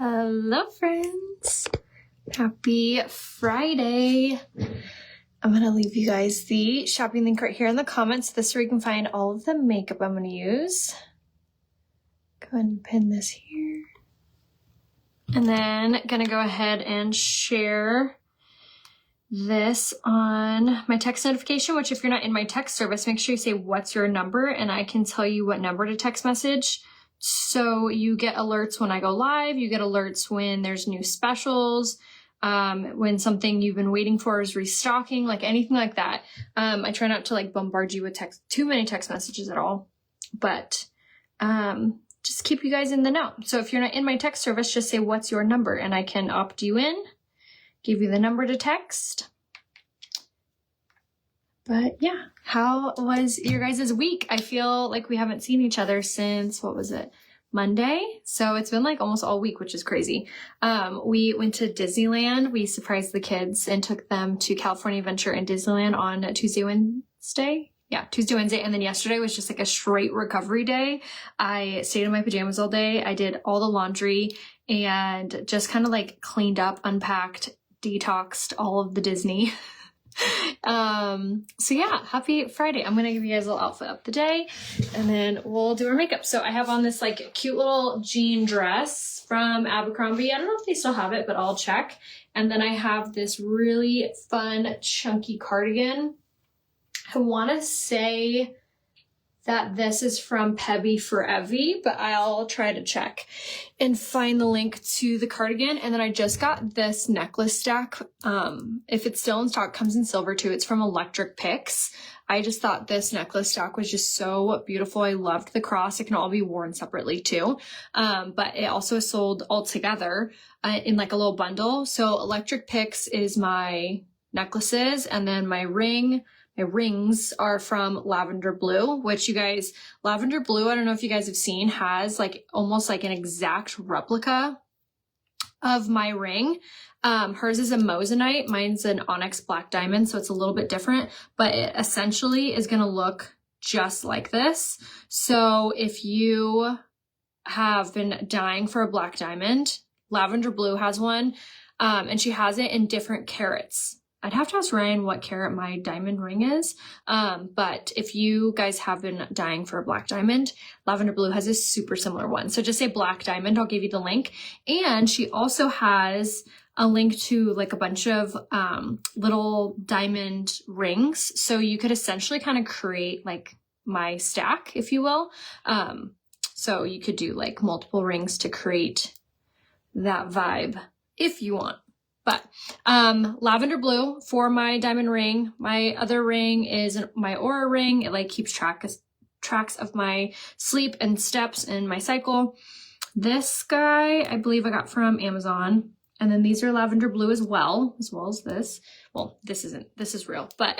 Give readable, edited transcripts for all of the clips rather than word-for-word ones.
Hello friends, happy Friday. I'm gonna leave you guys the shopping link right here in the comments. This is where you can find all of the makeup I'm gonna use. Go ahead and pin this here. And then gonna go ahead and share this on my text notification, which if you're not in my text service, make sure you say what's your number and I can tell you what number to text message. So you get alerts when I go live, you get alerts when there's new specials, when something you've been waiting for is restocking, like anything like that. I try not to like bombard you with too many text messages at all, but just keep you guys in the know. So if you're not in my text service, just say what's your number and I can opt you in, give you the number to text. But yeah, how was your guys' week? I feel like we haven't seen each other since, what was it, Monday? So it's been like almost all week, which is crazy. We went to Disneyland. We surprised the kids and took them to California Adventure and Disneyland on Tuesday, Wednesday. Yeah, Tuesday, Wednesday. And then yesterday was just like a straight recovery day. I stayed in my pajamas all day. I did all the laundry and just kind of like cleaned up, unpacked, detoxed all of the Disney. So yeah, happy Friday. I'm gonna give you guys a little outfit of the day and then we'll do our makeup. So I have on this like cute little jean dress from Abercrombie. I don't know if they still have it, but I'll check. And then I have this really fun chunky cardigan. I want to say that this is from Pebby for Evie, but I'll try to check and find the link to the cardigan. And then I just got this necklace stack. If it's still in stock, comes in silver too. It's from Electric Picks. I just thought this necklace stack was just so beautiful. I loved the cross. It can all be worn separately too. But it also is sold all together in like a little bundle. So Electric Picks is my necklaces, and then my rings are from Lavender Blue, which you guys, Lavender Blue, I don't know if you guys have seen, has like almost like an exact replica of my ring. Hers is a moissanite, mine's an onyx black diamond, so it's a little bit different, but it essentially is going to look just like this. So if you have been dying for a black diamond, Lavender Blue has one, and she has it in different carats. I'd have to ask Ryan what carat my diamond ring is. But if you guys have been dying for a black diamond, Lavender Blue has a super similar one. So just say black diamond, I'll give you the link. And she also has a link to like a bunch of little diamond rings. So you could essentially kind of create like my stack, if you will. So you could do like multiple rings to create that vibe if you want. But Lavender Blue for my diamond ring. My other ring is my Aura ring. It like keeps tracks of my sleep and steps and my cycle. This guy I believe I got from Amazon. And then these are Lavender Blue as well as this. Well, this is real, but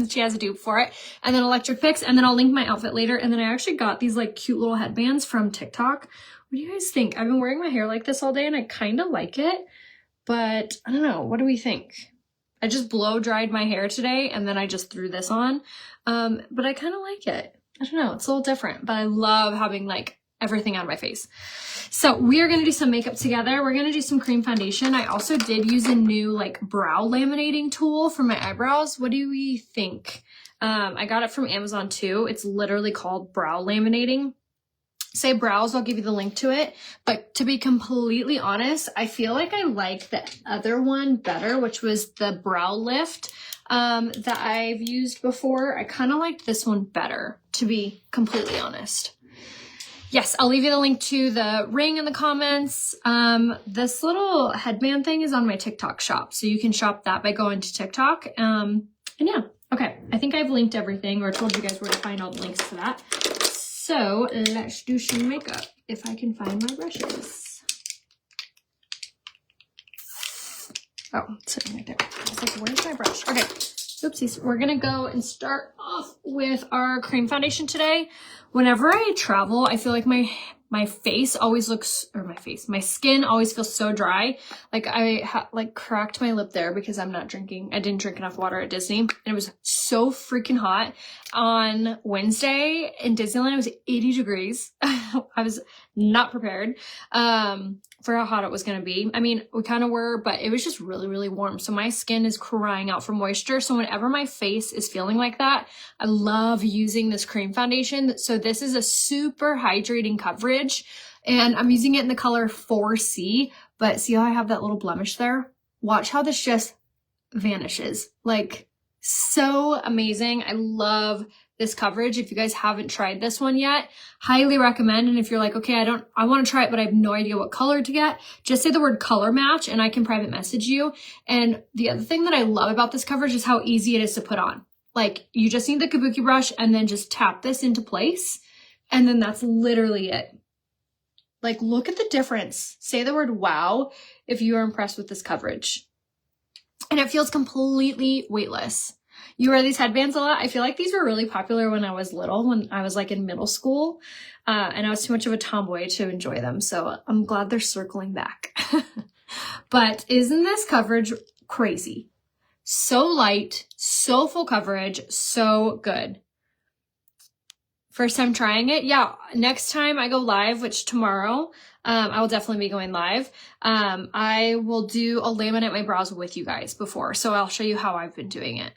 she has a dupe for it. And then Electric Picks, and then I'll link my outfit later. And then I actually got these like cute little headbands from TikTok. What do you guys think? I've been wearing my hair like this all day and I kind of like it. But I don't know, what do we think? I just blow dried my hair today and then I just threw this on. But I kind of like it. I don't know, it's a little different, but I love having like everything on my face. So we are going to do some makeup together. We're going to do some cream foundation. I also did use a new like brow laminating tool for my eyebrows. What do we think? I got it from Amazon too. It's literally called brow laminating. Say brows, I'll give you the link to it. But to be completely honest, I feel like I like the other one better, which was the brow lift that I've used before. I kind of liked this one better, to be completely honest. Yes, I'll leave you the link to the ring in the comments. This little headband thing is on my TikTok shop, so you can shop that by going to TikTok. And yeah, okay. I think I've linked everything or told you guys where to find all the links to that. So let's do some makeup, if I can find my brushes. Oh, it's sitting right there. I was like, where's my brush? Okay, oopsies. We're gonna go and start off with our cream foundation today. Whenever I travel, I feel like my my face always looks, or my skin always feels so dry. Like I cracked my lip there because I'm not drinking. I didn't drink enough water at Disney, and it was so freaking hot. On Wednesday in Disneyland, it was 80 degrees. I was not prepared for how hot it was going to be. I mean, we kind of were, but it was just really, really warm. So my skin is crying out for moisture. So whenever my face is feeling like that, I love using this cream foundation. So this is a super hydrating coverage, and I'm using it in the color 4C, but see how I have that little blemish there? Watch how this just vanishes. Like, so amazing. I love this coverage. If you guys haven't tried this one yet, highly recommend. And if you're like, okay, I want to try it, but I have no idea what color to get, just say the word color match and I can private message you. And the other thing that I love about this coverage is how easy it is to put on. Like, you just need the kabuki brush and then just tap this into place. And then that's literally it. Like, look at the difference. Say the word wow if you are impressed with this coverage. And it feels completely weightless. You wear these headbands a lot. I feel like these were really popular when I was little, when I was like in middle school, and I was too much of a tomboy to enjoy them. So I'm glad they're circling back. But isn't this coverage crazy? So light, so full coverage, so good. First time trying it? Yeah, next time I go live, which tomorrow, I will definitely be going live. I will do a laminate my brows with you guys before, so I'll show you how I've been doing it.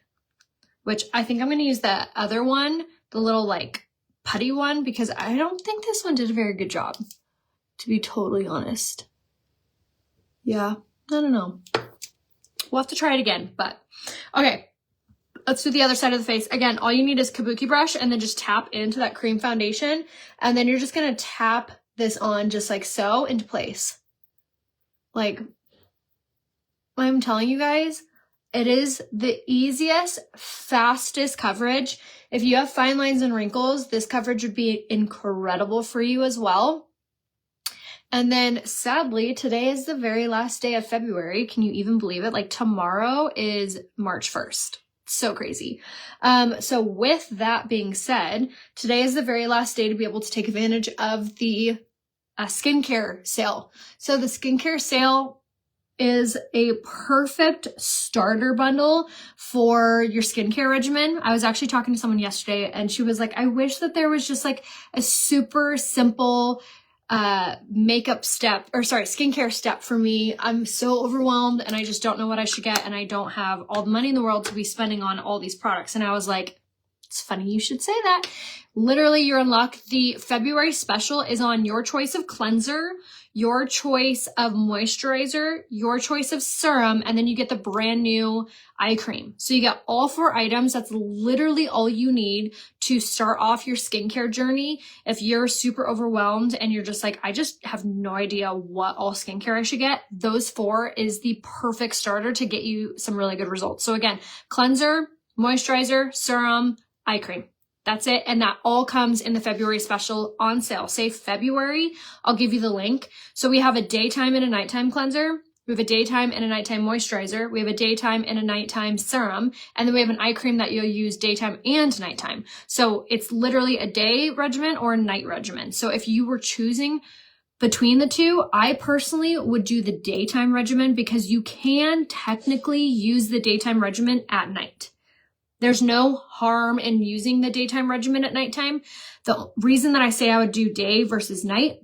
Which I think I'm going to use the other one, the little like putty one, because I don't think this one did a very good job, to be totally honest. Yeah, I don't know. We'll have to try it again, but okay. Let's do the other side of the face. Again, all you need is kabuki brush and then just tap into that cream foundation. And then you're just going to tap this on just like so into place. Like, I'm telling you guys, it is the easiest, fastest coverage. If you have fine lines and wrinkles, this coverage would be incredible for you as well. And then sadly, today is the very last day of February. Can you even believe it? Like, tomorrow is March 1st. So crazy. So with that being said, today is the very last day to be able to take advantage of the skincare sale. So the skincare sale is a perfect starter bundle for your skincare regimen. I was actually talking to someone yesterday and she was like, I wish that there was just like a super simple skincare step for me. I'm so overwhelmed and I just don't know what I should get, and I don't have all the money in the world to be spending on all these products. And I was like, it's funny you should say that. Literally, you're in luck. The February special is on your choice of cleanser, your choice of moisturizer, your choice of serum, and then you get the brand new eye cream. So you get all 4 items. That's literally all you need to start off your skincare journey. If you're super overwhelmed and you're just like, I just have no idea what all skincare I should get, those 4 is the perfect starter to get you some really good results. So again, cleanser, moisturizer, serum, eye cream. That's it. And that all comes in the February special on sale. Say February, I'll give you the link. So we have a daytime and a nighttime cleanser. We have a daytime and a nighttime moisturizer. We have a daytime and a nighttime serum. And then we have an eye cream that you'll use daytime and nighttime. So it's literally a day regimen or a night regimen. So if you were choosing between the two, I personally would do the daytime regimen because you can technically use the daytime regimen at night. There's no harm in using the daytime regimen at nighttime. The reason that I say I would do day versus night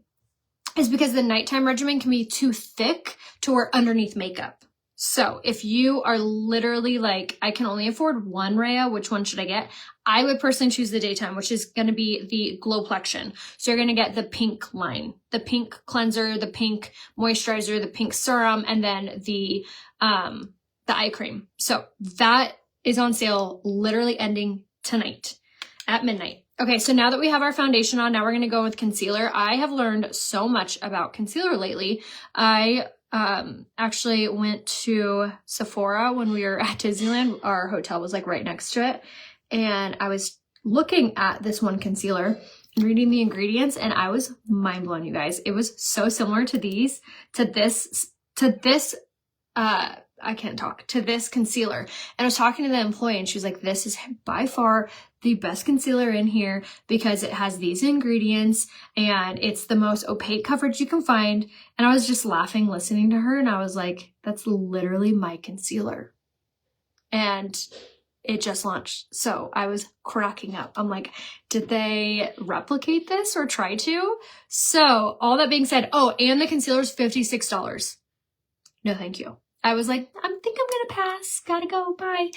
is because the nighttime regimen can be too thick to wear underneath makeup. So if you are literally like, I can only afford one Rhea, which one should I get? I would personally choose the daytime, which is going to be the Glowplexion. So you're going to get the pink line, the pink cleanser, the pink moisturizer, the pink serum, and then the eye cream. So that is on sale, literally ending tonight at midnight. Okay, so now that we have our foundation on, now we're going to go with concealer. I have learned so much about concealer lately. I actually went to Sephora when we were at Disneyland. Our hotel was like right next to it. And I was looking at this one concealer and reading the ingredients, and I was mind blown, you guys. It was so similar to this concealer. And I was talking to the employee and she was like, this is by far the best concealer in here because it has these ingredients and it's the most opaque coverage you can find. And I was just laughing listening to her and I was like, that's literally my concealer. And it just launched. So I was cracking up. I'm like, did they replicate this or try to? So all that being said, oh, and the concealer is $56. No, thank you. I was like, I think I'm gonna pass. Gotta go. Bye.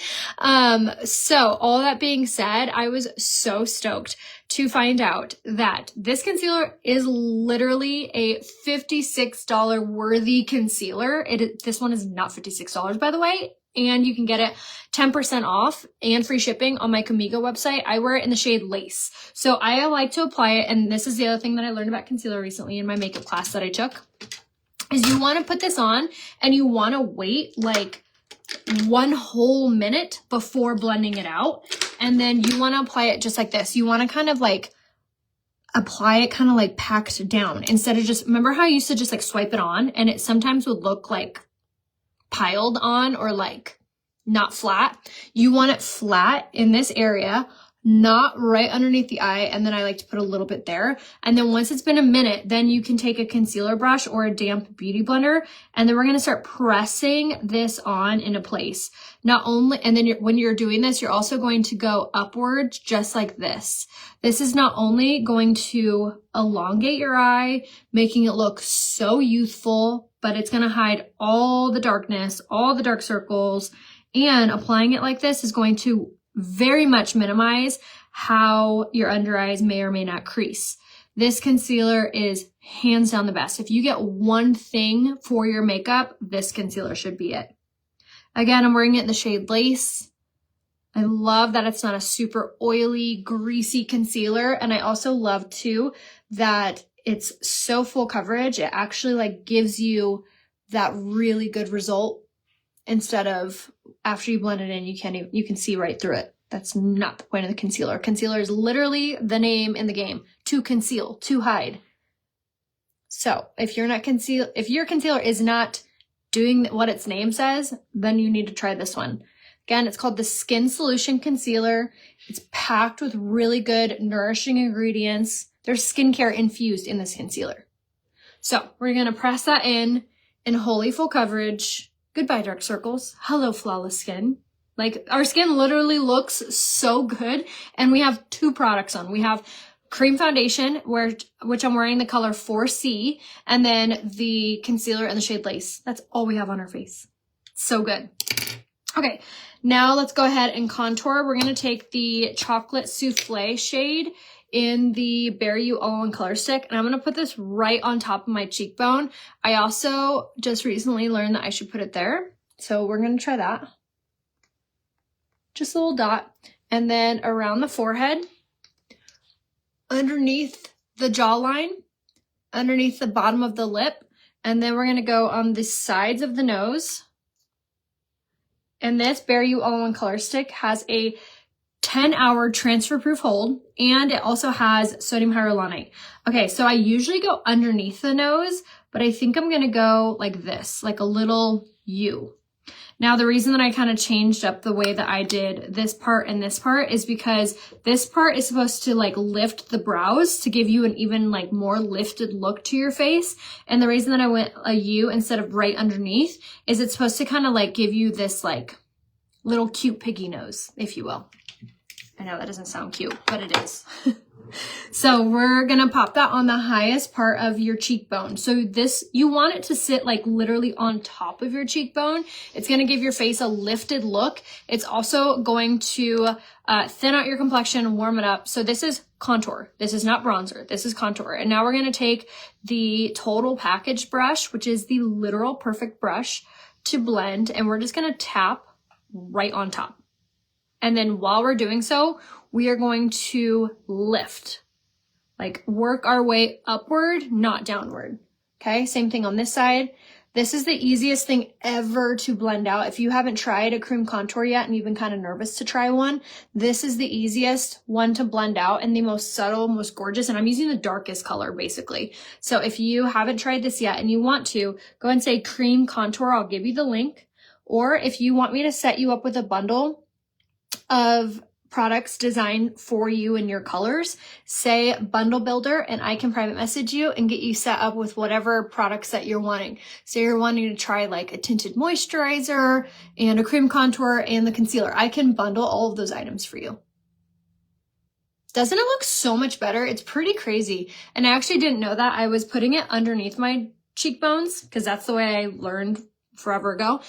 So all that being said, I was so stoked to find out that this concealer is literally a $56 worthy concealer. This one is not $56, by the way. And you can get it 10% off and free shipping on my Kamigo website. I wear it in the shade Lace. So I like to apply it. And this is the other thing that I learned about concealer recently in my makeup class that I took. Is you want to put this on and you want to wait like 1 whole minute before blending it out. And then you want to apply it just like this. You want to kind of like apply it kind of like packed down instead of just, remember how I used to just like swipe it on and it sometimes would look like piled on or like not flat. You want it flat in this area, not right underneath the eye. And then I like to put a little bit there. And then once it's been a minute, then you can take a concealer brush or a damp beauty blender. And then we're going to start pressing this on into place. Not only, and then when you're doing this, you're also going to go upwards just like this. This is not only going to elongate your eye, making it look so youthful, but it's going to hide all the darkness, all the dark circles. And applying it like this is going to very much minimize how your under eyes may or may not crease. This concealer is hands down the best. If you get one thing for your makeup, this concealer should be it. Again, I'm wearing it in the shade Lace. I love that it's not a super oily, greasy concealer. And I also love too that it's so full coverage. It actually like gives you that really good result instead of after you blend it in, you can see right through it. That's not the point of the concealer. Concealer is literally the name in the game, to conceal, to hide. So if your concealer is not doing what its name says, then you need to try this one. Again, it's called the Skin Solution Concealer. It's packed with really good, nourishing ingredients. There's skincare infused in this concealer. So we're going to press that in wholly full coverage. Goodbye, dark circles. Hello, flawless skin. Like, our skin literally looks so good. And we have 2 products on. We have cream foundation, which I'm wearing the color 4C, and then the concealer in the shade Lace. That's all we have on our face. So good. Okay, now let's go ahead and contour. We're going to take the Chocolate Souffle shade in the Berry You All-in Color Stick, and I'm going to put this right on top of my cheekbone. I also just recently learned that I should put it there, so we're going to try that. Just a little dot, and then around the forehead, underneath the jawline, underneath the bottom of the lip, and then we're going to go on the sides of the nose. And this Berry You All-in Color Stick has a 10-hour transfer-proof hold, and it also has sodium hyaluronate. Okay, so I usually go underneath the nose, but I think I'm going to go like this, like a little U. Now, the reason that I kind of changed up the way that I did this part and this part is because this part is supposed to like lift the brows to give you an even like more lifted look to your face. And the reason that I went a U instead of right underneath is it's supposed to kind of like give you this like little cute piggy nose, if you will. I know that doesn't sound cute, but it is. So we're going to pop that on the highest part of your cheekbone. So this, you want it to sit like literally on top of your cheekbone. It's going to give your face a lifted look. It's also going to thin out your complexion and warm it up. So this is contour. This is not bronzer. This is contour. And now we're going to take the Total Package brush, which is the literal perfect brush to blend. And we're just going to tap right on top. And then while we're doing so, we are going to lift, like work our way upward, not downward. Okay, same thing on this side. This is the easiest thing ever to blend out. If you haven't tried a cream contour yet and you've been kind of nervous to try one, this is the easiest one to blend out and the most subtle, most gorgeous. And I'm using the darkest color basically. So if you haven't tried this yet and you want to, go and say cream contour. I'll give you the link. Or if you want me to set you up with a bundle of products designed for you and your colors, say bundle builder, and I can private message you and get you set up with whatever products that you're wanting. So you're wanting to try like a tinted moisturizer and a cream contour and the concealer. I can bundle all of those items for you. Doesn't it look so much better? It's pretty crazy. And I actually didn't know that. I was putting it underneath my cheekbones because that's the way I learned forever ago.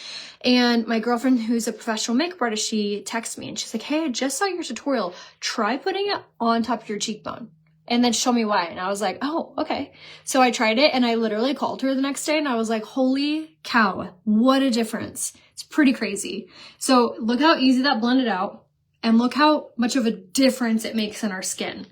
And my girlfriend, who's a professional makeup artist, she texted me and she's like, hey, I just saw your tutorial. Try putting it on top of your cheekbone and then show me why. And I was like, oh, okay. So I tried it and I literally called her the next day and I was like, holy cow, what a difference. It's pretty crazy. So look how easy that blended out and look how much of a difference it makes in our skin.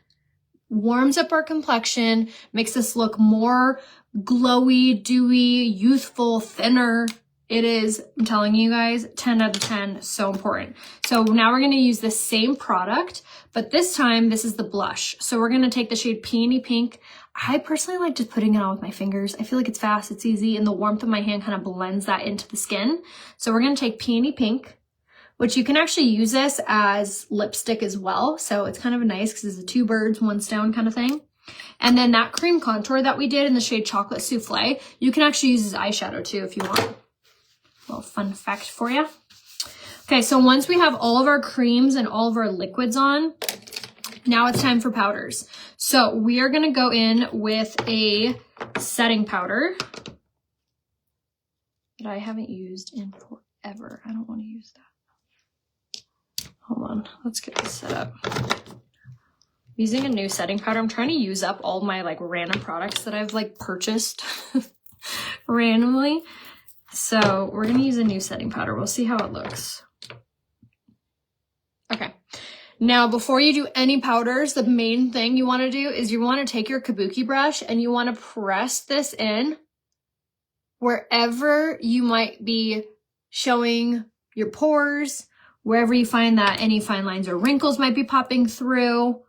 Warms up our complexion, makes us look more glowy, dewy, youthful, thinner. It is, I'm telling you guys, 10 out of 10, so important. So now we're going to use the same product, but this time this is the blush. So we're going to take the shade Peony Pink. I personally like just putting it on with my fingers. I feel like it's fast, it's easy, and the warmth of my hand kind of blends that into the skin. So we're going to take Peony Pink, which you can actually use this as lipstick as well. So it's kind of nice because it's a two birds, one stone kind of thing. And then that cream contour that we did in the shade Chocolate Souffle, you can actually use as eyeshadow too if you want. A little fun fact for you. Okay, so once we have all of our creams and all of our liquids on, now it's time for powders. So we are gonna go in with a setting powder that I haven't used in forever. I don't wanna use that. Hold on, let's get this set up. Using a new setting powder. I'm trying to use up all my like random products that I've like purchased randomly. So we're gonna use a new setting powder. We'll see how it looks. Okay. Now, before you do any powders, the main thing you wanna do is you wanna take your kabuki brush and you wanna press this in wherever you might be showing your pores, wherever you find that any fine lines or wrinkles might be popping through.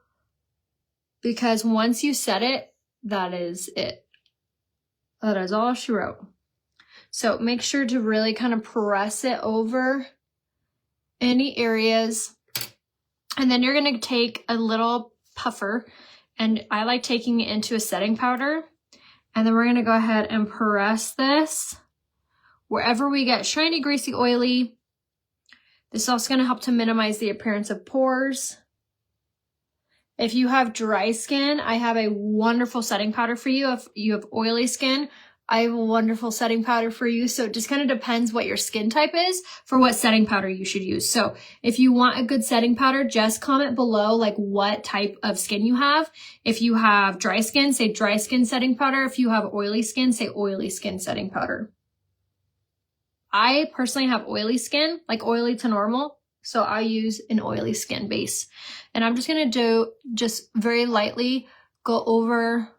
Because once you set it, that is it. That is all she wrote. So make sure to really kind of press it over any areas. And then you're gonna take a little puffer, and I like taking it into a setting powder. And then we're gonna go ahead and press this wherever we get shiny, greasy, oily. This is also gonna help to minimize the appearance of pores. If you have dry skin, I have a wonderful setting powder for you. If you have oily skin, I have a wonderful setting powder for you. So it just kind of depends what your skin type is for what setting powder you should use. So if you want a good setting powder, just comment below like what type of skin you have. If you have dry skin, say dry skin setting powder. If you have oily skin, say oily skin setting powder. I personally have oily skin, like oily to normal. So I use an oily skin base. And I'm just gonna do, just very lightly go over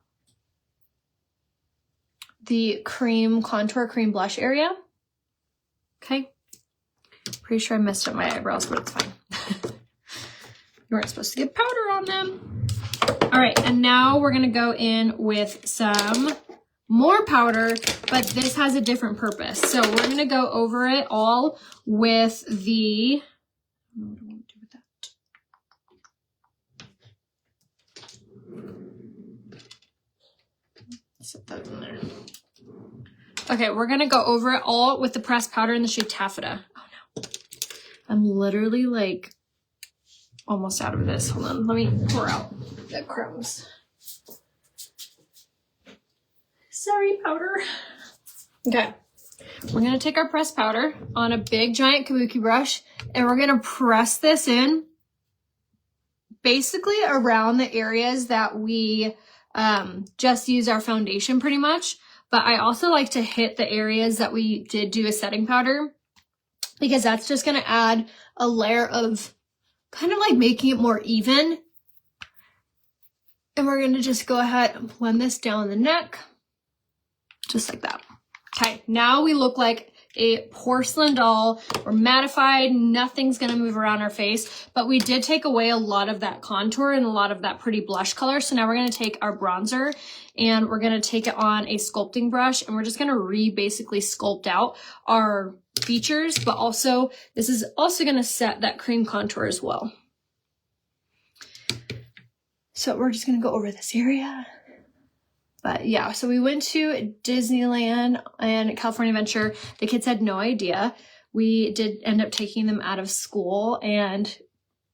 the cream contour, cream blush area. Okay. Pretty sure I messed up my eyebrows, but it's fine. You weren't supposed to get powder on them. All right, and now we're gonna go in with some more powder, but this has a different purpose. So we're gonna go over it all with the, what do I want to do with that? Set that in there. Okay, we're gonna go over it all with the pressed powder in the shade Taffeta. Oh no. I'm literally like almost out of this. Hold on, let me pour out the crumbs. Sorry, powder. Okay, we're gonna take our pressed powder on a big giant kabuki brush and we're gonna press this in basically around the areas that we just use our foundation pretty much. But I also like to hit the areas that we did do a setting powder because that's just gonna add a layer of kind of like making it more even. And we're gonna just go ahead and blend this down the neck, just like that. Okay, now we look like a porcelain doll. We're mattified, nothing's gonna move around our face, but we did take away a lot of that contour and a lot of that pretty blush color. So now we're gonna take our bronzer and we're gonna take it on a sculpting brush and we're just gonna basically sculpt out our features, but also this is also gonna set that cream contour as well. So we're just gonna go over this area. But yeah, so we went to Disneyland and California Adventure. The kids had no idea. We did end up taking them out of school, and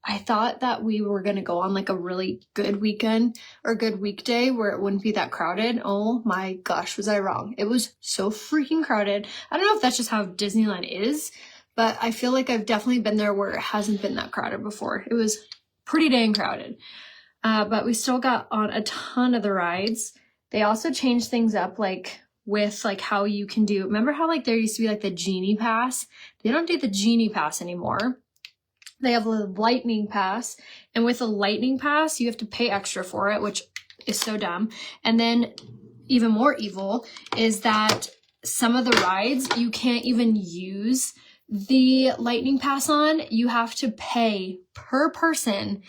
I thought that we were going to go on like a really good weekend or good weekday where it wouldn't be that crowded. Oh my gosh, was I wrong? It was so freaking crowded. I don't know if that's just how Disneyland is, but I feel like I've definitely been there where it hasn't been that crowded before. It was pretty dang crowded. But we still got on a ton of the rides. They also changed things up, like with like how you can do, remember how like there used to be like the Genie Pass? They don't do the Genie Pass anymore. They have the Lightning Pass, and with a Lightning Pass, you have to pay extra for it, which is so dumb. And then even more evil is that some of the rides you can't even use the Lightning Pass on. You have to pay per person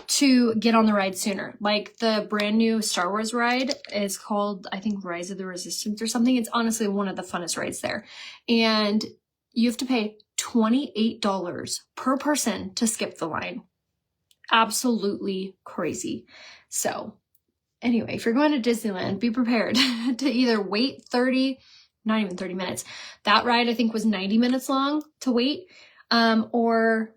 to get on the ride sooner. Like the brand new Star Wars ride is called, I think, Rise of the Resistance or something. It's honestly one of the funnest rides there. And you have to pay $28 per person to skip the line. Absolutely crazy. So anyway, if you're going to Disneyland, be prepared to either wait not even 30 minutes. That ride I think was 90 minutes long to wait, or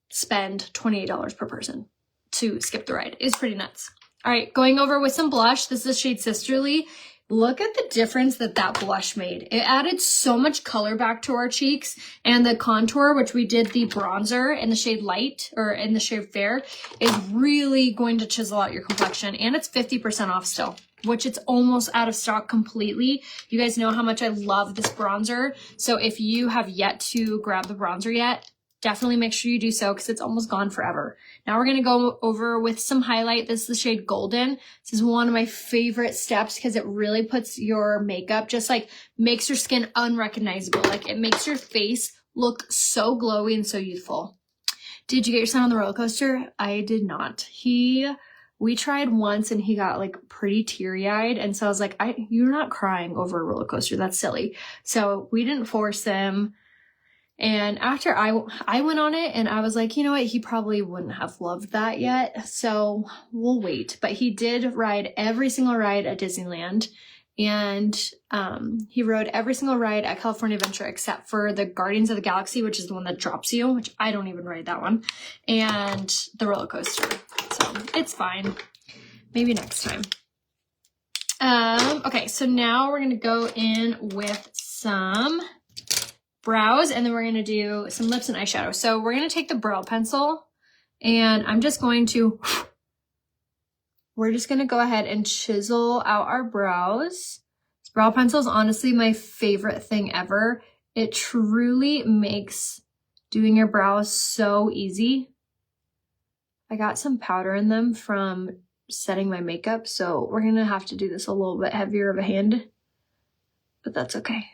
spend $28 per person to skip the ride. It's pretty nuts. All right, going over with some blush. This is the shade Sisterly. Look at the difference that blush made. It added so much color back to our cheeks, and the contour, which we did the bronzer in the shade Light or in the shade Fair, is really going to chisel out your complexion, and it's 50% off still, which it's almost out of stock completely. You guys know how much I love this bronzer. So if you have yet to grab the bronzer yet, definitely make sure you do so because it's almost gone forever. Now we're going to go over with some highlight. This is the shade Golden. This is one of my favorite steps because it really puts your makeup, just like makes your skin unrecognizable. Like it makes your face look so glowy and so youthful. Did you get your son on the roller coaster? I did not. We tried once and he got like pretty teary-eyed. And so I was like, you're not crying over a roller coaster. That's silly. So we didn't force him. And after I went on it and I was like, you know what, he probably wouldn't have loved that yet. So we'll wait. But he did ride every single ride at Disneyland. And he rode every single ride at California Adventure except for the Guardians of the Galaxy, which is the one that drops you, which I don't even ride that one, and the roller coaster. So it's fine. Maybe next time. Okay, so now we're going to go in with some brows, and then we're going to do some lips and eyeshadow. So we're going to take the brow pencil, and we're just going to go ahead and chisel out our brows. This brow pencil is honestly my favorite thing ever. It truly makes doing your brows so easy. I got some powder in them from setting my makeup, so we're going to have to do this a little bit heavier of a hand, but that's okay.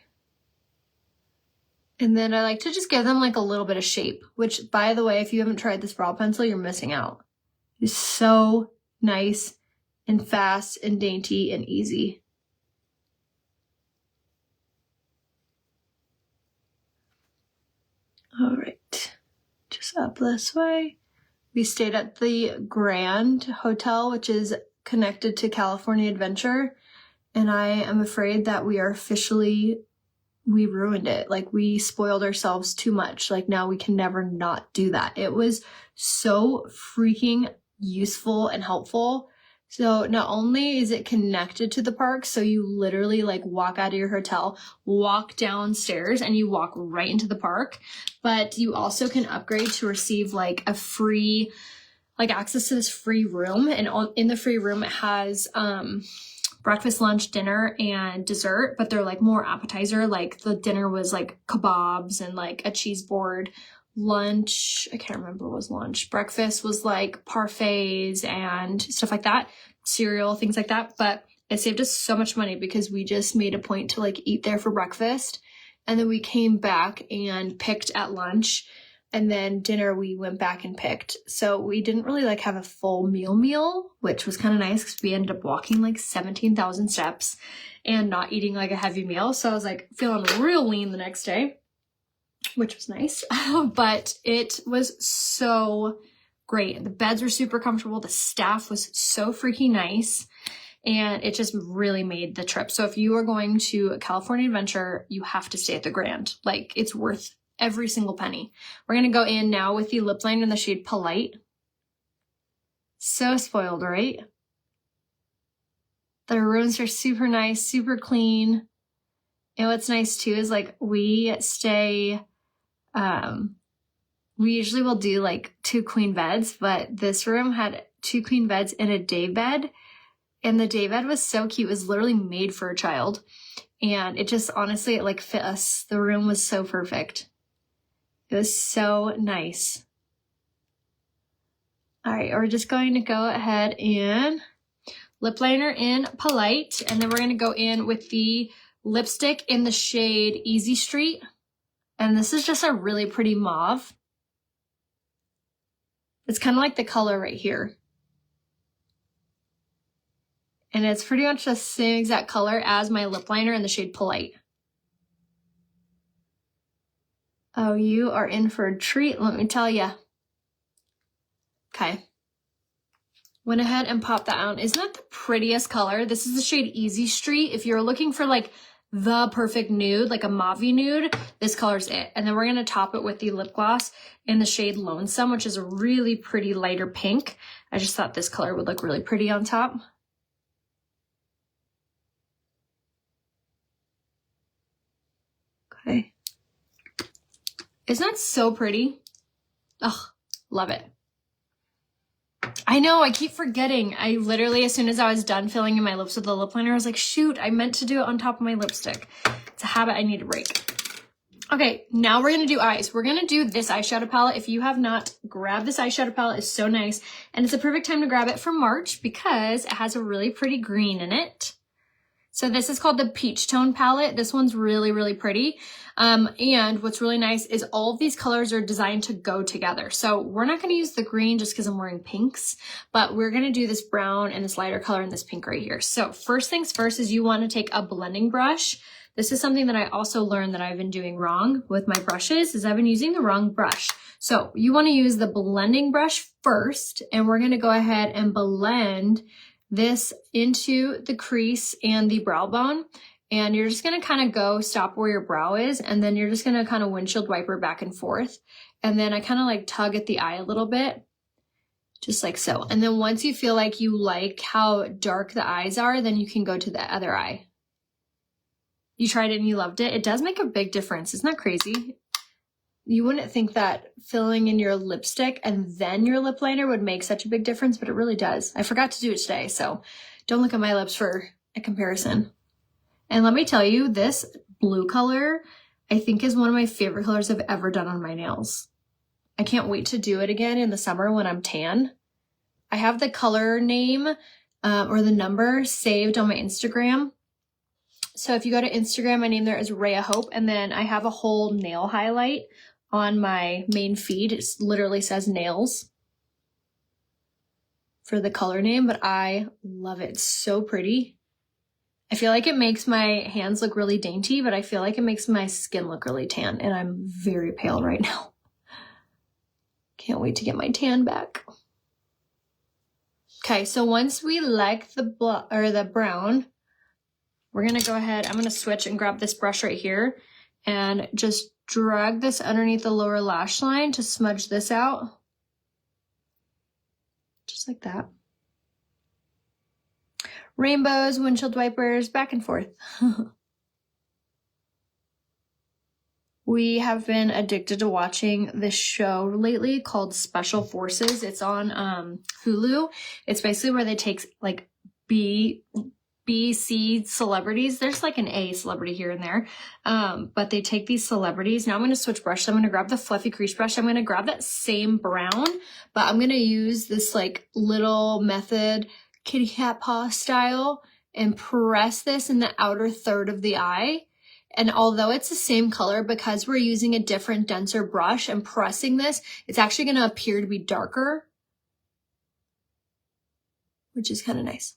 And then I like to just give them like a little bit of shape, which, by the way, if you haven't tried this brow pencil, you're missing out. It's so nice and fast and dainty and easy. All right, just up this way. We stayed at the Grand Hotel, which is connected to California Adventure, and I am afraid that we ruined it. Like, we spoiled ourselves too much. Like, now we can never not do that. It was so freaking useful and helpful. So not only is it connected to the park, so you literally like walk out of your hotel, walk downstairs, and you walk right into the park, but you also can upgrade to receive like a free, like access to this free room. And in the free room it has breakfast, lunch, dinner, and dessert, but they're like more appetizer. Like the dinner was like kebabs and like a cheese board. Lunch, I can't remember what was lunch. Breakfast was like parfaits and stuff like that, cereal, things like that. But it saved us so much money because we just made a point to like eat there for breakfast, and then we came back and picked at lunch, and then dinner we went back and picked. So we didn't really like have a full meal, which was kind of nice because we ended up walking like 17,000 steps and not eating like a heavy meal. So I was like feeling real lean the next day, which was nice. But it was so great. The beds were super comfortable. The staff was so freaking nice. And it just really made the trip. So if you are going to California Adventure, you have to stay at the Grand. Like, it's worth every single penny. We're going to go in now with the lip liner in the shade Polite. So spoiled, right? The rooms are super nice, super clean. And what's nice too is like we stay, we usually will do like 2 queen beds, but this room had 2 queen beds and a day bed. And the day bed was so cute. It was literally made for a child. And it just honestly, it like fit us. The room was so perfect. It was so nice. All right, we're just going to go ahead and lip liner in Polite. And then we're going to go in with the lipstick in the shade Easy Street. And this is just a really pretty mauve. It's kind of like the color right here. And it's pretty much the same exact color as my lip liner in the shade Polite. Oh, you are in for a treat, let me tell you. Okay. Went ahead and popped that out. Isn't that the prettiest color? This is the shade Easy Street. If you're looking for like the perfect nude, like a mauve nude, this color's it. And then we're going to top it with the lip gloss in the shade Lonesome, which is a really pretty lighter pink. I just thought this color would look really pretty on top. Okay. Isn't that so pretty? Oh, love it. I know, I keep forgetting. I literally, as soon as I was done filling in my lips with the lip liner, I was like, shoot, I meant to do it on top of my lipstick. It's a habit I need to break. Okay, now we're going to do eyes. We're going to do this eyeshadow palette. If you have not grabbed this eyeshadow palette, it's so nice. And it's a perfect time to grab it for March because it has a really pretty green in it. So this is called the Peach Tone palette. This one's really, really pretty. And what's really nice is all of these colors are designed to go together. So we're not going to use the green just because I'm wearing pinks, but we're going to do this brown and this lighter color and this pink right here. So first things first is you want to take a blending brush. This is something that I also learned that I've been doing wrong with my brushes is I've been using the wrong brush. So you want to use the blending brush first, and we're going to go ahead and blend this into the crease and the brow bone. And you're just going to kind of go stop where your brow is. And then you're just going to kind of windshield wiper back and forth. And then I kind of like tug at the eye a little bit, just like so. And then once you feel like you like how dark the eyes are, then you can go to the other eye. You tried it and you loved it. It does make a big difference. Isn't that crazy? You wouldn't think that filling in your lipstick and then your lip liner would make such a big difference, but it really does. I forgot to do it today, so don't look at my lips for a comparison. And let me tell you, this blue color, I think is one of my favorite colors I've ever done on my nails. I can't wait to do it again in the summer when I'm tan. I have the color name or the number saved on my Instagram. So if you go to Instagram, my name there is Rhea Hope, and then I have a whole nail highlight on my main feed. It literally says nails for the color name, but I love it. It's so pretty. I feel like it makes my hands look really dainty, but I feel like it makes my skin look really tan, and I'm very pale right now. Can't wait to get my tan back. Okay, so once we like the brown, we're going to go ahead, I'm going to switch and grab this brush right here and just drag this underneath the lower lash line to smudge this out. Just like that. Rainbows, windshield wipers, back and forth. We have been addicted to watching this show lately called Special Forces. It's on Hulu. It's basically where they take like B, C celebrities. There's like an A celebrity here and there. But they take these celebrities. Now I'm going to switch brush. So I'm going to grab the fluffy crease brush. I'm going to grab that same brown, but I'm going to use this like little method kitty cat paw style and press this in the outer third of the eye. And although it's the same color, because we're using a different denser brush and pressing this, it's actually going to appear to be darker, which is kind of nice.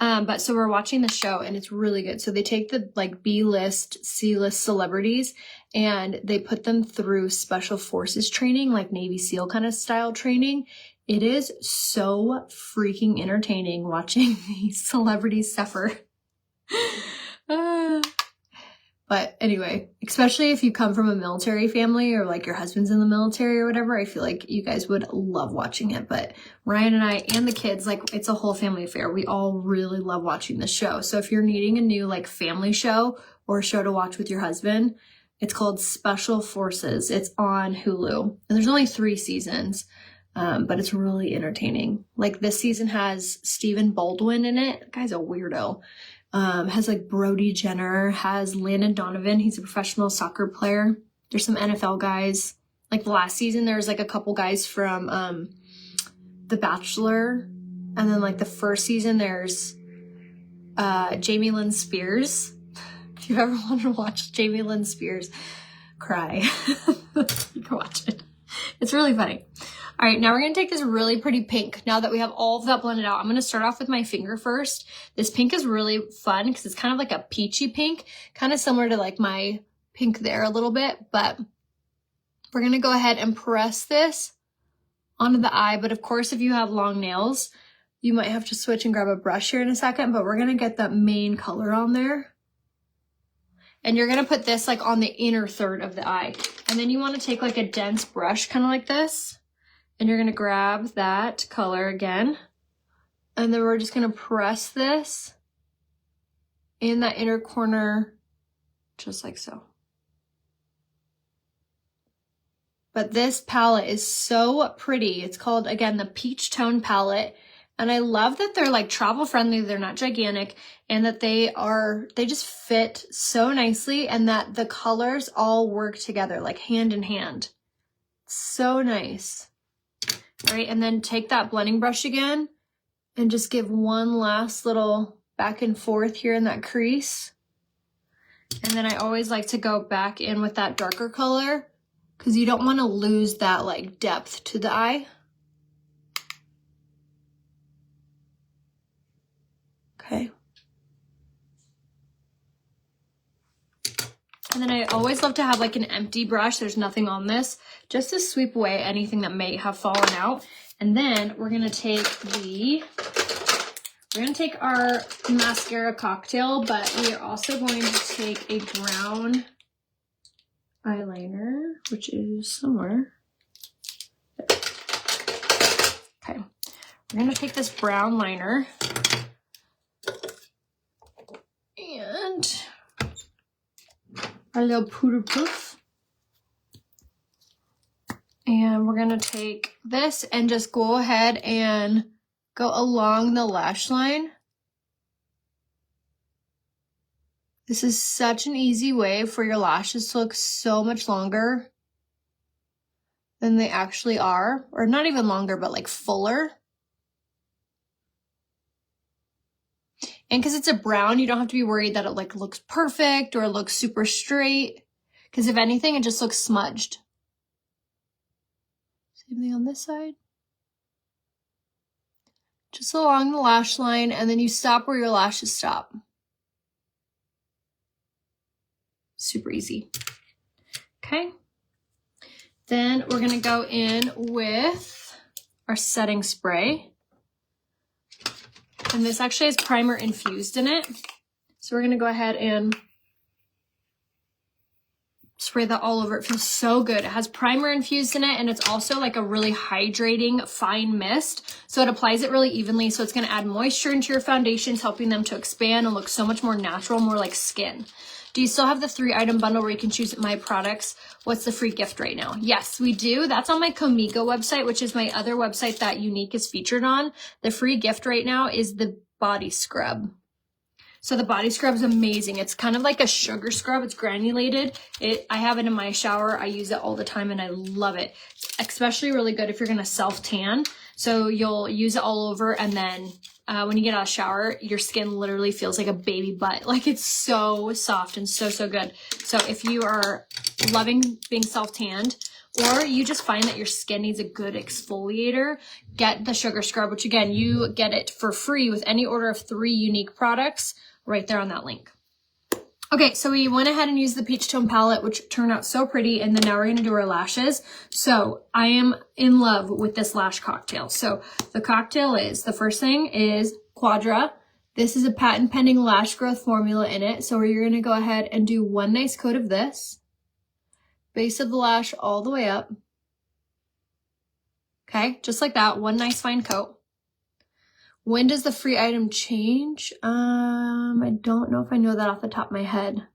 But so we're watching the show and it's really good. So they take the like B-list, C-list celebrities and they put them through special forces training, like Navy SEAL kind of style training. It is so freaking entertaining watching these celebrities suffer. But anyway, especially if you come from a military family or like your husband's in the military or whatever, I feel like you guys would love watching it. But Ryan and I and the kids, like it's a whole family affair. We all really love watching this show. So if you're needing a new like family show or a show to watch with your husband, it's called Special Forces. It's on Hulu and there's only 3 seasons, but it's really entertaining. Like this season has Stephen Baldwin in it. The guy's a weirdo. Has like Brody Jenner, has Landon Donovan. He's a professional soccer player. There's some NFL guys. Like last season, there was like a couple guys from The Bachelor. And then like the first season, there's Jamie Lynn Spears. If you've ever wanted to watch Jamie Lynn Spears cry, you can watch it. It's really funny. All right, now we're going to take this really pretty pink. Now that we have all of that blended out, I'm going to start off with my finger first. This pink is really fun because it's kind of like a peachy pink, kind of similar to like my pink there a little bit, but we're going to go ahead and press this onto the eye. But of course, if you have long nails, you might have to switch and grab a brush here in a second, but we're going to get that main color on there. And you're going to put this like on the inner third of the eye. And then you want to take like a dense brush, kind of like this. And you're going to grab that color again. And then we're just going to press this in that inner corner, just like so. But this palette is so pretty. It's called, again, the Peach Tone palette. And I love that they're like travel friendly. They're not gigantic and that they just fit so nicely and that the colors all work together like hand in hand. So nice. All right, and then take that blending brush again and just give one last little back and forth here in that crease. And then I always like to go back in with that darker color because you don't want to lose that like depth to the eye. Okay. And then I always love to have like an empty brush. There's nothing on this, just to sweep away anything that may have fallen out. And then we're going to take our mascara cocktail, but we are also going to take a brown eyeliner, which is somewhere. Okay. We're going to take this brown liner and our little powder puff. And we're going to take this and just go ahead and go along the lash line. This is such an easy way for your lashes to look so much longer than they actually are. Or not even longer, but like fuller. And because it's a brown, you don't have to be worried that it like looks perfect or looks super straight. Because if anything, it just looks smudged. Same thing on this side. Just along the lash line, and then you stop where your lashes stop. Super easy. Okay. Then we're going to go in with our setting spray. And this actually has primer infused in it. So we're going to go ahead and spray that all over. It feels so good. It has primer infused in it, and it's also like a really hydrating fine mist. So it applies it really evenly. So it's going to add moisture into your foundations, helping them to expand and look so much more natural, more like skin. Do you still have the 3-item bundle where you can choose my products? What's the free gift right now? Yes, we do. That's on my Comigo website, which is my other website that Unique is featured on. The free gift right now is the body scrub. So the body scrub is amazing. It's kind of like a sugar scrub. It's granulated. I have it in my shower. I use it all the time and I love it. It's especially really good if you're going to self-tan. So you'll use it all over and then when you get out of the shower, your skin literally feels like a baby butt. Like it's so soft and so, so good. So if you are loving being self-tanned, or you just find that your skin needs a good exfoliator, get the sugar scrub, which again, you get it for free with any order of 3 unique products right there on that link. Okay, so we went ahead and used the peach tone palette, which turned out so pretty, and then now we're gonna do our lashes. So I am in love with this lash cocktail. So the cocktail is, the first thing is Quadra. This is a patent pending lash growth formula in it. So you're gonna go ahead and do one nice coat of this, base of the lash all the way up. Okay, just like that, one nice fine coat. When does the free item change? I don't know if I know that off the top of my head.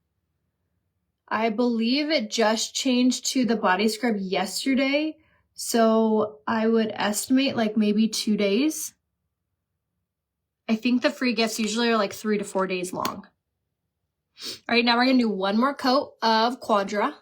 I believe it just changed to the body scrub yesterday. So I would estimate like maybe 2 days. I think the free gifts usually are like 3 to 4 days long. All right, now we're gonna do one more coat of Quadra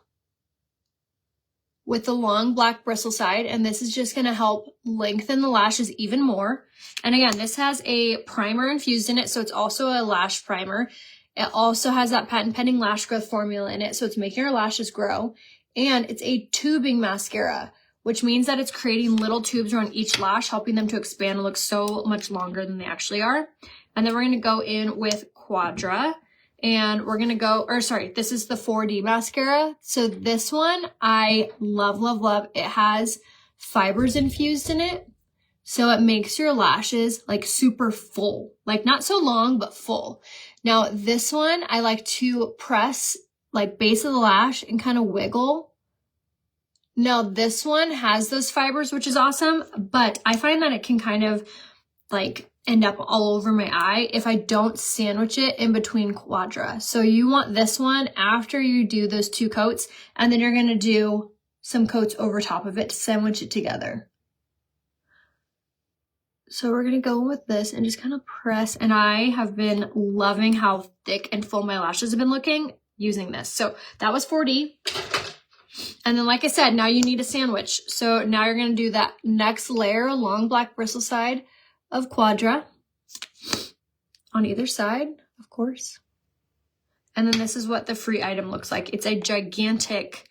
with the long black bristle side, and this is just gonna help lengthen the lashes even more. And again, this has a primer infused in it, so it's also a lash primer. It also has that patent pending lash growth formula in it, so it's making our lashes grow. And it's a tubing mascara, which means that it's creating little tubes around each lash, helping them to expand and look so much longer than they actually are. And then we're gonna go in with Quadra. And we're gonna go, or sorry, this is the 4D mascara. So this one, I love, love, love. It has fibers infused in it. So it makes your lashes like super full, like not so long, but full. Now this one, I like to press like base of the lash and kind of wiggle. Now this one has those fibers, which is awesome, but I find that it can kind of like end up all over my eye if I don't sandwich it in between Quadra. So you want this one after you do those 2 coats, and then you're gonna do some coats over top of it to sandwich it together. So we're gonna go with this and just kind of press, and I have been loving how thick and full my lashes have been looking using this. So that was 4D. And then like I said, now you need a sandwich. So now you're gonna do that next layer, long black bristle side of Quadra on either side, of course. And then this is what the free item looks like. It's a gigantic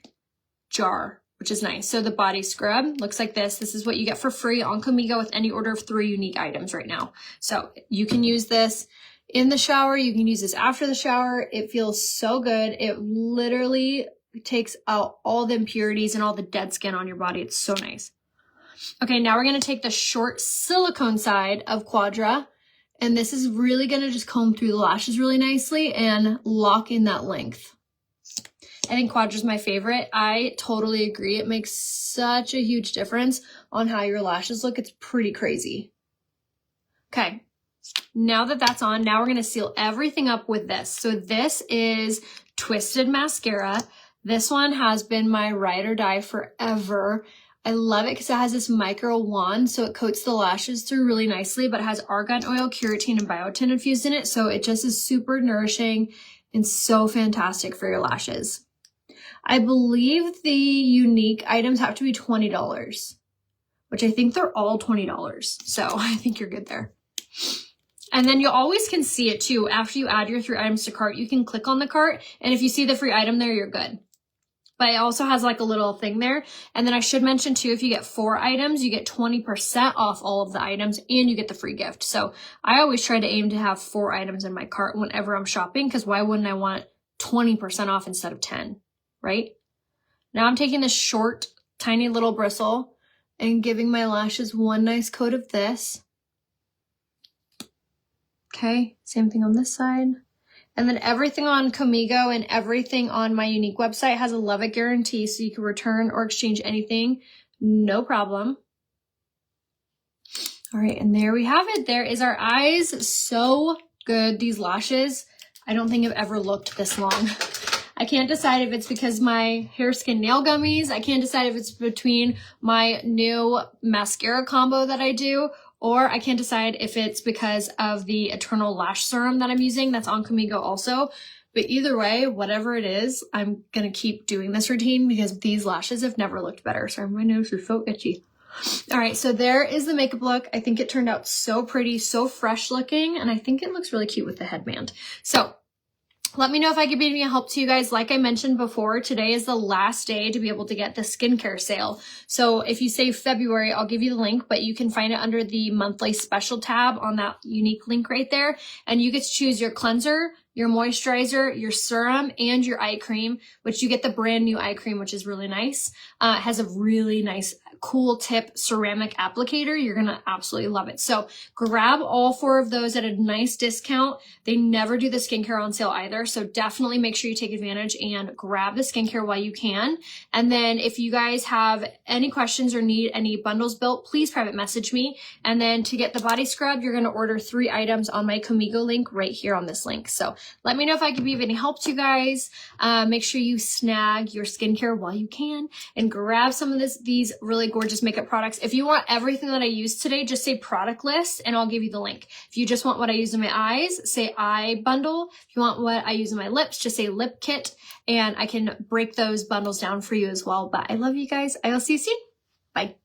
jar, which is nice. So the body scrub looks like this. This is what you get for free on Comigo with any order of 3 unique items right now. So you can use this in the shower. You can use this after the shower. It feels so good. It literally takes out all the impurities and all the dead skin on your body. It's so nice. Okay, now we're gonna take the short silicone side of Quadra, and this is really gonna just comb through the lashes really nicely and lock in that length. I think Quadra's my favorite. I totally agree. It makes such a huge difference on how your lashes look. It's pretty crazy. Okay, now that that's on, now we're gonna seal everything up with this. So this is Twisted Mascara. This one has been my ride or die forever. I love it because it has this micro wand, so it coats the lashes through really nicely, but it has argan oil, keratin, and biotin infused in it, so it just is super nourishing and so fantastic for your lashes. I believe the unique items have to be $20, which I think they're all $20, so I think you're good there. And then you always can see it too. After you add your 3 items to cart, you can click on the cart, and if you see the free item there, you're good. But it also has like a little thing there. And then I should mention too, if you get 4 items, you get 20% off all of the items and you get the free gift. So I always try to aim to have 4 items in my cart whenever I'm shopping, because why wouldn't I want 20% off instead of 10, right? Now I'm taking this short, tiny little bristle and giving my lashes one nice coat of this. Okay, same thing on this side. And then everything on Comigo and everything on my unique website has a love it guarantee, so you can return or exchange anything, no problem. All right, and there we have it. There is our eyes. So good. These lashes, I don't think have ever looked this long. I can't decide if it's because my hair, skin, nail gummies. I can't decide if it's between my new mascara combo that I do, or I can't decide if it's because of the Eternal Lash Serum that I'm using that's on Comigo also. But either way, whatever it is, I'm going to keep doing this routine because these lashes have never looked better. Sorry, my nose is so itchy. All right, so there is the makeup look. I think it turned out so pretty, so fresh looking, and I think it looks really cute with the headband. So let me know if I could be any help to you guys. Like I mentioned before, today is the last day to be able to get the skincare sale. So if you save February, I'll give you the link, but you can find it under the monthly special tab on that unique link right there. And you get to choose your cleanser, your moisturizer, your serum, and your eye cream, which you get the brand new eye cream, which is really nice. It has a really nice, cool tip ceramic applicator. You're gonna absolutely love it. So grab all 4 of those at a nice discount. They never do the skincare on sale either. So definitely make sure you take advantage and grab the skincare while you can. And then if you guys have any questions or need any bundles built, please private message me. And then to get the body scrub, you're gonna order 3 items on my Comigo link right here on this link. So let me know if I can be of any help to you guys. Make sure you snag your skincare while you can and grab some of these really gorgeous makeup products. If you want everything that I used today, just say product list and I'll give you the link. If you just want what I use in my eyes, say eye bundle. If you want what I use in my lips, just say lip kit, and I can break those bundles down for you as well. But I love you guys. I will see you soon. Bye.